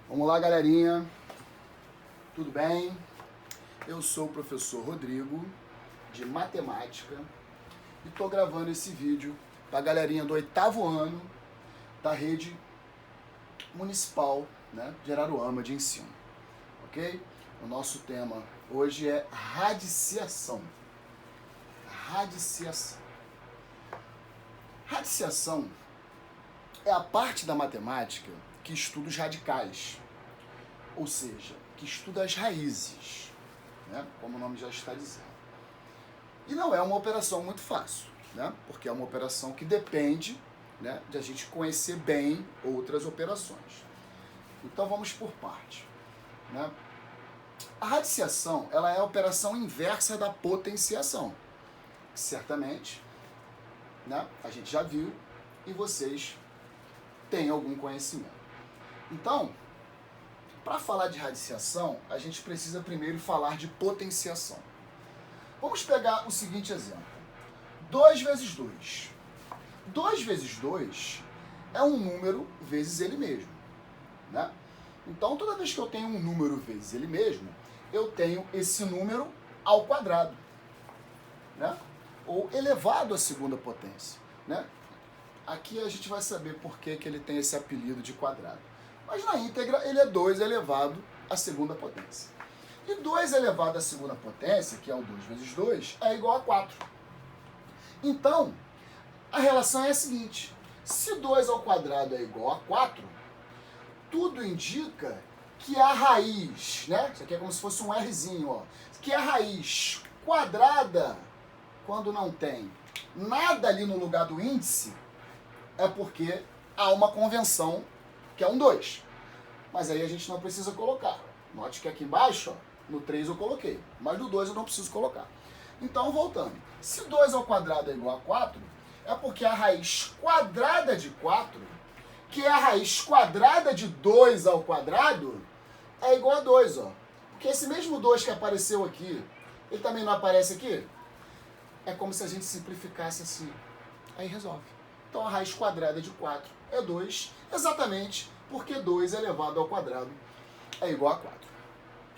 Vamos lá, galerinha. Tudo bem? Eu sou o professor Rodrigo, de matemática, e estou gravando esse vídeo para a galerinha do 8º ano da rede municipal, né, de Araruama de ensino. Ok? O nosso tema hoje é radiciação. Radiciação. Radiciação é a parte da matemática que estuda os radicais, ou seja, que estuda as raízes, né? Como o nome já está dizendo. E não é uma operação muito fácil, né? Porque é uma operação que depende, né, de a gente conhecer bem outras operações. Então vamos por parte, né? A radiciação, ela é a operação inversa da potenciação, que certamente, né, a gente já viu e vocês têm algum conhecimento. Então, para falar de radiciação, a gente precisa primeiro falar de potenciação. Vamos pegar o seguinte exemplo. 2 vezes 2. 2 vezes 2 é um número vezes ele mesmo, né? Então, toda vez que eu tenho um número vezes ele mesmo, eu tenho esse número ao quadrado, né? Ou elevado à segunda potência, né? Aqui a gente vai saber por que ele tem esse apelido de quadrado. Mas na íntegra ele é 2 elevado à segunda potência. E 2 elevado à segunda potência, que é o 2 vezes 2, é igual a 4. Então, a relação é a seguinte. Se 2 ao quadrado é igual a 4, tudo indica que a raiz, né? Isso aqui é como se fosse um Rzinho, ó. Que a raiz quadrada, quando não tem nada ali no lugar do índice, é porque há uma convenção que é um 2. Mas aí a gente não precisa colocar. Note que aqui embaixo, ó, no 3 eu coloquei, mas no 2 eu não preciso colocar. Então, voltando. Se 2 ao quadrado é igual a 4, é porque a raiz quadrada de 4, que é a raiz quadrada de 2 ao quadrado, é igual a 2, ó. Porque esse mesmo 2 que apareceu aqui, ele também não aparece aqui? É como se a gente simplificasse assim. Aí resolve. Então a raiz quadrada de 4 é 2, exatamente porque 2 elevado ao quadrado é igual a 4.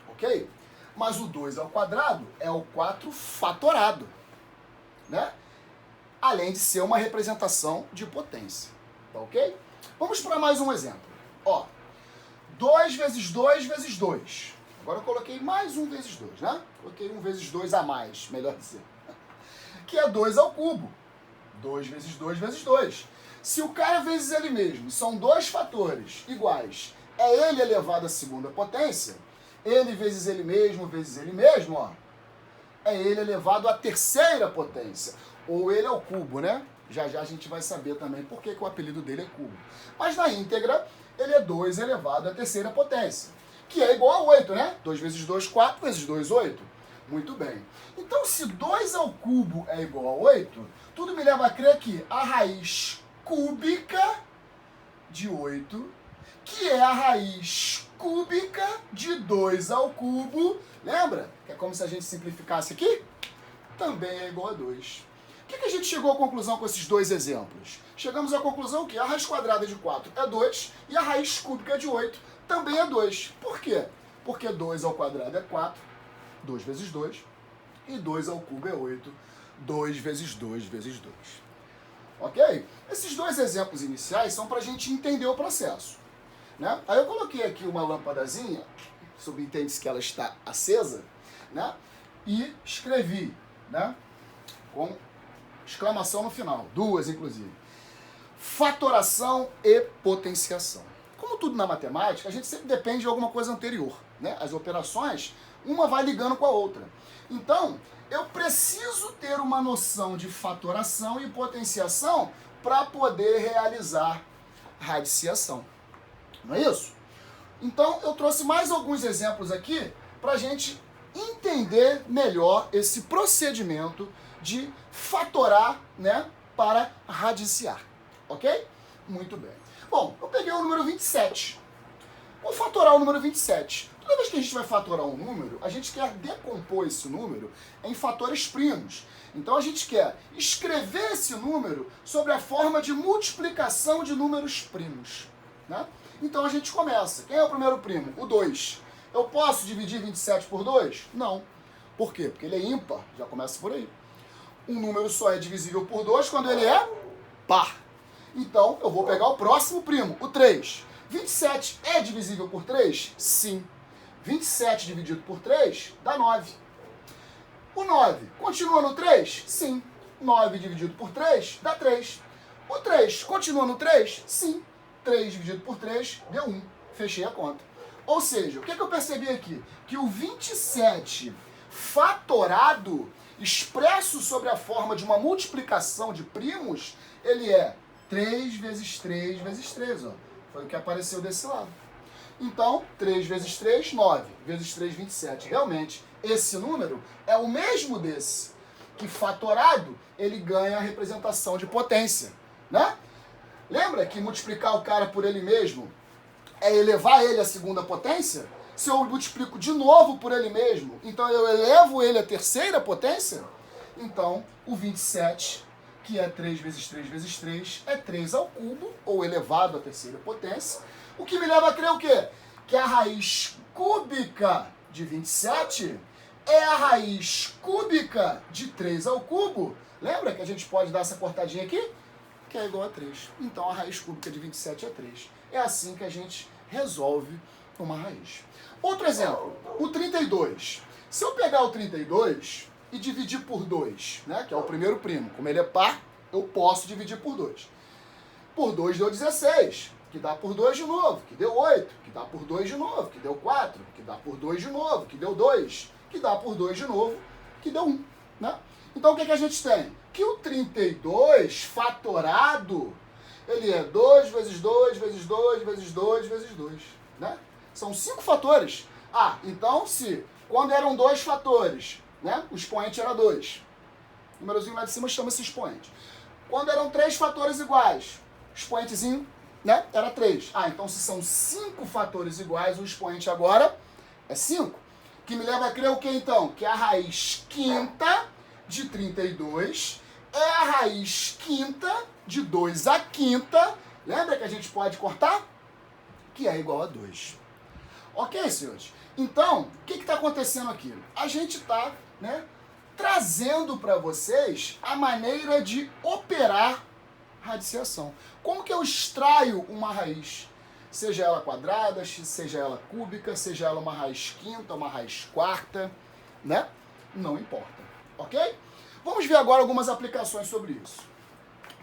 Ok? Mas o 2 ao quadrado é o 4 fatorado, né? Além de ser uma representação de potência. Tá ok? Vamos para mais um exemplo. Ó, 2 vezes 2 vezes 2. Agora eu coloquei mais 1 vezes 2, né? Coloquei 1 vezes 2 a mais, melhor dizer. Que é 2 ao cubo. 2 vezes 2 vezes 2. Se o cara vezes ele mesmo são dois fatores iguais, é ele elevado à segunda potência, ele vezes ele mesmo, ó, é ele elevado à terceira potência. Ou ele ao cubo, né? Já já a gente vai saber também por que o apelido dele é cubo. Mas na íntegra, ele é 2 elevado à terceira potência, que é igual a 8, né? 2 vezes 2, 4, vezes 2, 8. Muito bem. Então, se 2 ao cubo é igual a 8, tudo me leva a crer que a raiz cúbica de 8, que é a raiz cúbica de 2 ao cubo, lembra? Que é como se a gente simplificasse aqui? Também é igual a 2. O que a gente chegou à conclusão com esses dois exemplos? Chegamos à conclusão que a raiz quadrada de 4 é 2 e a raiz cúbica de 8 também é 2. Por quê? Porque 2 ao quadrado é 4, 2 vezes 2, e 2 ao cubo é 8, 2 vezes 2 vezes 2. Ok? Esses dois exemplos iniciais são para a gente entender o processo, né? Aí eu coloquei aqui uma lâmpadazinha, subentende-se que ela está acesa, né? E escrevi, né, com exclamação no final, 2 inclusive. Fatoração e potenciação. Como tudo na matemática, a gente sempre depende de alguma coisa anterior, né? As operações, uma vai ligando com a outra. Então, eu preciso ter uma noção de fatoração e potenciação para poder realizar radiciação. Não é isso? Então, eu trouxe mais alguns exemplos aqui para a gente entender melhor esse procedimento de fatorar, né, para radiciar. Ok? Muito bem. Bom, eu peguei o número 27. Vou fatorar o número 27. Toda vez que a gente vai fatorar um número, a gente quer decompor esse número em fatores primos. Então a gente quer escrever esse número sobre a forma de multiplicação de números primos. né? Então a gente começa. Quem é o primeiro primo? O 2. Eu posso dividir 27 por 2? Não. Por quê? Porque ele é ímpar. Já começa por aí. Um número só é divisível por 2 quando ele é par. Então, eu vou pegar o próximo primo, o 3. 27 é divisível por 3? Sim. 27 dividido por 3 dá 9. O 9 continua no 3? Sim. 9 dividido por 3 dá 3. O 3 continua no 3? Sim. 3 dividido por 3 deu 1. Fechei a conta. Ou seja, o que eu percebi aqui? Que o 27 fatorado, expresso sobre a forma de uma multiplicação de primos, ele é 3 vezes 3 vezes 3. Ó. Foi o que apareceu desse lado. Então, 3 vezes 3, 9. Vezes 3, 27. Realmente, esse número é o mesmo desse. Que fatorado, ele ganha a representação de potência. Né? Lembra que multiplicar o cara por ele mesmo é elevar ele à segunda potência? Se eu multiplico de novo por ele mesmo, então eu elevo ele à terceira potência? Então, o 27, que é 3 vezes 3 vezes 3, é 3 ao cubo, ou elevado à terceira potência. O que me leva a crer o quê? Que a raiz cúbica de 27 é a raiz cúbica de 3 ao cubo. Lembra que a gente pode dar essa cortadinha aqui? Que é igual a 3. Então, a raiz cúbica de 27 é 3. É assim que a gente resolve uma raiz. Outro exemplo, o 32. Se eu pegar o 32 e dividir por 2, né, que é o primeiro primo, como ele é par, eu posso dividir por 2. Por 2 deu 16, que dá por 2 de novo, que deu 8, que dá por 2 de novo, que deu 4, que dá por 2 de novo, que deu 2, que dá por 2 de novo, que deu 1. Né? Então o que a gente tem? Que o 32 fatorado, ele é 2 vezes 2 vezes 2 vezes 2 vezes 2. Né? São 5 fatores. Ah, então se quando eram 2 fatores, né, o expoente era 2. O númerozinho lá de cima chama-se expoente. Quando eram 3 fatores iguais, o expoentezinho, né, era 3. Ah, então se são 5 fatores iguais, o expoente agora é 5. Que me leva a crer o que então? Que a raiz quinta de 32 é a raiz quinta de 2 à quinta. Lembra que a gente pode cortar? Que é igual a 2. Ok, senhores? Então, o que está acontecendo aqui? A gente está, né, trazendo para vocês a maneira de operar radiciação. Como que eu extraio uma raiz? Seja ela quadrada, seja ela cúbica, seja ela uma raiz quinta, uma raiz quarta, né? Não importa, ok? Vamos ver agora algumas aplicações sobre isso.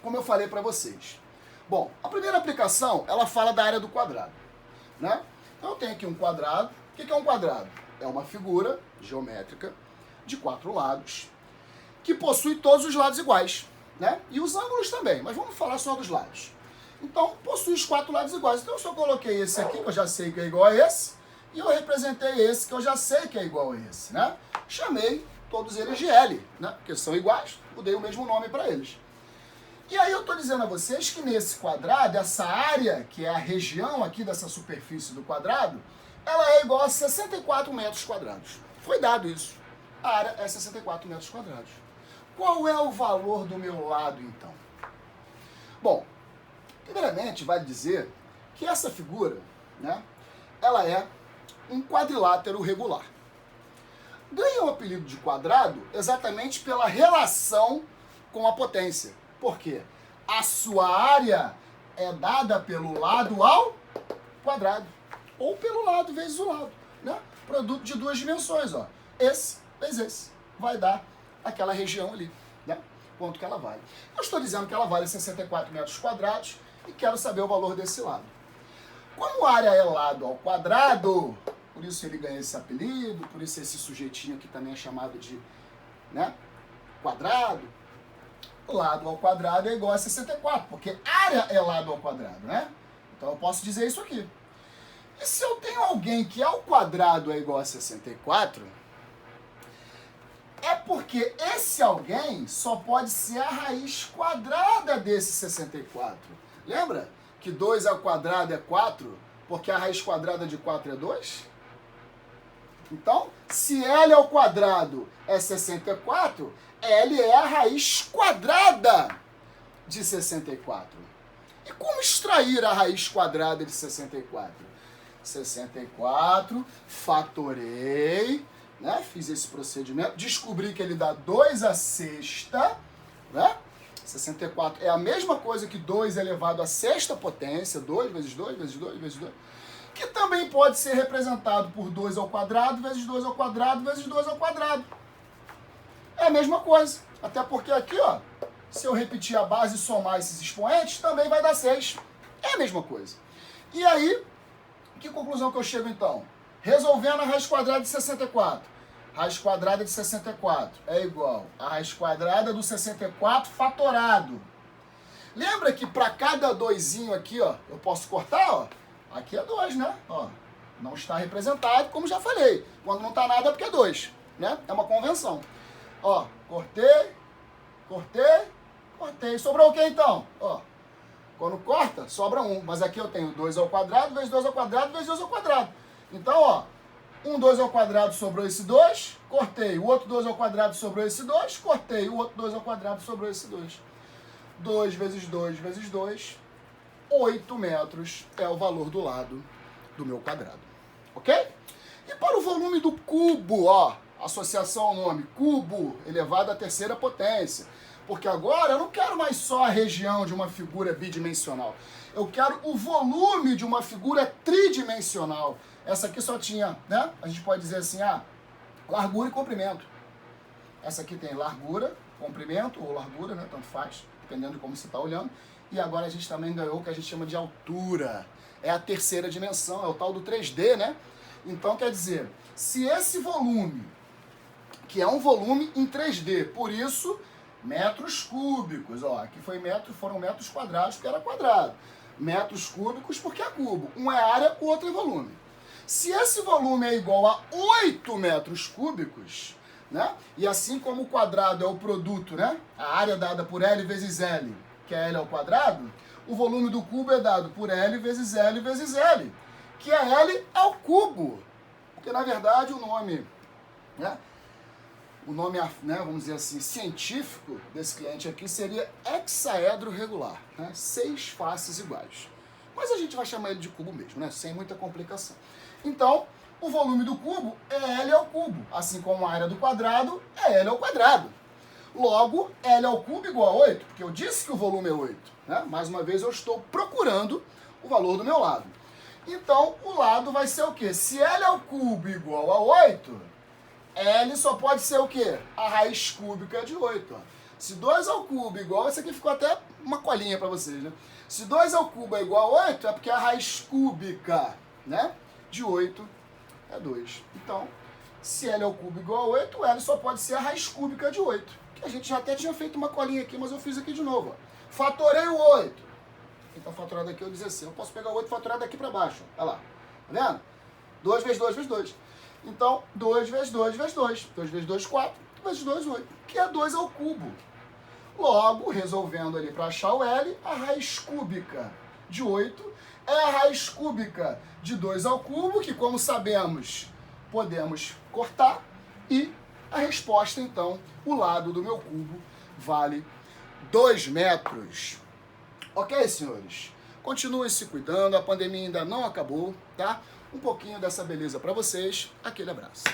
Como eu falei para vocês. Bom, a primeira aplicação, ela fala da área do quadrado, né? Então eu tenho aqui um quadrado. O que é um quadrado? É uma figura geométrica de 4 lados que possui todos os lados iguais, né? E os ângulos também, mas vamos falar só dos lados. Então, possui os 4 lados iguais. Então, eu só coloquei esse aqui, que eu já sei que é igual a esse, e eu representei esse, que eu já sei que é igual a esse, né? Chamei todos eles de L, né? Porque são iguais, eu dei o mesmo nome para eles. E aí eu estou dizendo a vocês que nesse quadrado, essa área, que é a região aqui dessa superfície do quadrado, ela é igual a 64 metros quadrados. Foi dado isso. A área é 64 metros quadrados. Qual é o valor do meu lado, então? Bom, primeiramente, vale dizer que essa figura, né, ela é um quadrilátero regular. Ganha o apelido de quadrado exatamente pela relação com a potência. Por quê? A sua área é dada pelo lado ao quadrado. Ou pelo lado vezes o lado. Né? Produto de 2 dimensões. Ó. Esse vezes esse. Vai dar aquela região ali. Né? Quanto que ela vale. Eu estou dizendo que ela vale 64 metros quadrados e quero saber o valor desse lado. Como a área é lado ao quadrado, por isso ele ganha esse apelido, por isso esse sujeitinho aqui também é chamado de, né, quadrado. O lado ao quadrado é igual a 64, porque área é lado ao quadrado, né? Então eu posso dizer isso aqui. E se eu tenho alguém que ao quadrado é igual a 64, é porque esse alguém só pode ser a raiz quadrada desse 64. Lembra que 2 ao quadrado é 4, porque a raiz quadrada de 4 é 2? Então, se L ao quadrado é 64, L é a raiz quadrada de 64. E como extrair a raiz quadrada de 64? 64, fatorei, né? Fiz esse procedimento, descobri que ele dá 2 à sexta, né? 64 é a mesma coisa que 2 elevado à sexta potência, 2 vezes 2 vezes 2 vezes 2, que também pode ser representado por 2 ao quadrado vezes 2 ao quadrado vezes 2 ao quadrado. É a mesma coisa, até porque aqui, ó, se eu repetir a base e somar esses expoentes, também vai dar 6. É a mesma coisa. E aí, que conclusão que eu chego então? Resolvendo a raiz quadrada de 64. Raiz quadrada de 64 é igual a raiz quadrada do 64 fatorado. Lembra que para cada doisinho aqui, ó, eu posso cortar, ó. Aqui é 2, né? Ó, não está representado, como já falei. Quando não está nada é porque é 2, né? É uma convenção. Ó, cortei, cortei, cortei. Sobrou o que então? Ó, quando corta, sobra 1. Mas aqui eu tenho 2 ao quadrado vezes 2 ao quadrado vezes 2 ao quadrado. Então, ó, 2 ao quadrado sobrou esse 2, cortei. O outro 2 ao quadrado sobrou esse 2, cortei. O outro 2 ao quadrado sobrou esse 2. 2 vezes 2 vezes 2, 8 metros é o valor do lado do meu quadrado. Ok? E para o volume do cubo, ó, associação ao nome, cubo elevado à terceira potência. Porque agora eu não quero mais só a região de uma figura bidimensional. Eu quero o volume de uma figura tridimensional. Essa aqui só tinha, né? A gente pode dizer assim, largura e comprimento. Essa aqui tem largura, comprimento ou largura, né? Tanto faz, dependendo de como você está olhando. E agora a gente também ganhou o que a gente chama de altura. É a terceira dimensão, é o tal do 3D, né? Então, quer dizer, se esse volume, que é um volume em 3D, por isso, metros cúbicos, ó, aqui foi metro, foram metros quadrados, porque era quadrado. Metros cúbicos, porque é cubo. Um é área, o outro é volume. Se esse volume é igual a 8 metros cúbicos, né? E assim como o quadrado é o produto, né? A área dada por L vezes L, que é L ao quadrado, o volume do cubo é dado por L vezes L vezes L, que é L ao cubo. Porque, na verdade, o nome, né? O nome, né, vamos dizer assim, científico desse cliente aqui seria hexaedro regular, né? 6 faces iguais. Mas a gente vai chamar ele de cubo mesmo, né? Sem muita complicação. Então, o volume do cubo é L ao cubo, assim como a área do quadrado é L ao quadrado. Logo, L ao cubo igual a 8, porque eu disse que o volume é 8. Né? Mais uma vez, eu estou procurando o valor do meu lado. Então, o lado vai ser o quê? Se L ao cubo igual a 8, L só pode ser o quê? A raiz cúbica de 8. Ó. Se 2 ao cubo é igual, esse aqui ficou até uma colinha para vocês, né? Se 2 ao cubo é igual a 8, é porque a raiz cúbica, né, de 8 é 2. Então, se L ao cubo é igual a 8, L só pode ser a raiz cúbica de 8. Que a gente já até tinha feito uma colinha aqui, mas eu fiz aqui de novo. Ó. Fatorei o 8. Então, fatorado aqui é o 16. Eu posso pegar o 8 fatorado aqui para baixo. Ó. Olha lá. Tá vendo? 2 vezes 2 vezes 2. Então, 2 vezes 2 vezes 2. 2 vezes 2, 4. 2 vezes 2, 8. Que é 2 ao cubo. Logo, resolvendo ali para achar o L, a raiz cúbica de 8 é a raiz cúbica de 2 ao cubo, que, como sabemos, podemos cortar. E a resposta, então, o lado do meu cubo vale 2 metros. Ok, senhores? Continuem se cuidando, a pandemia ainda não acabou, tá? Um pouquinho dessa beleza para vocês. Aquele abraço.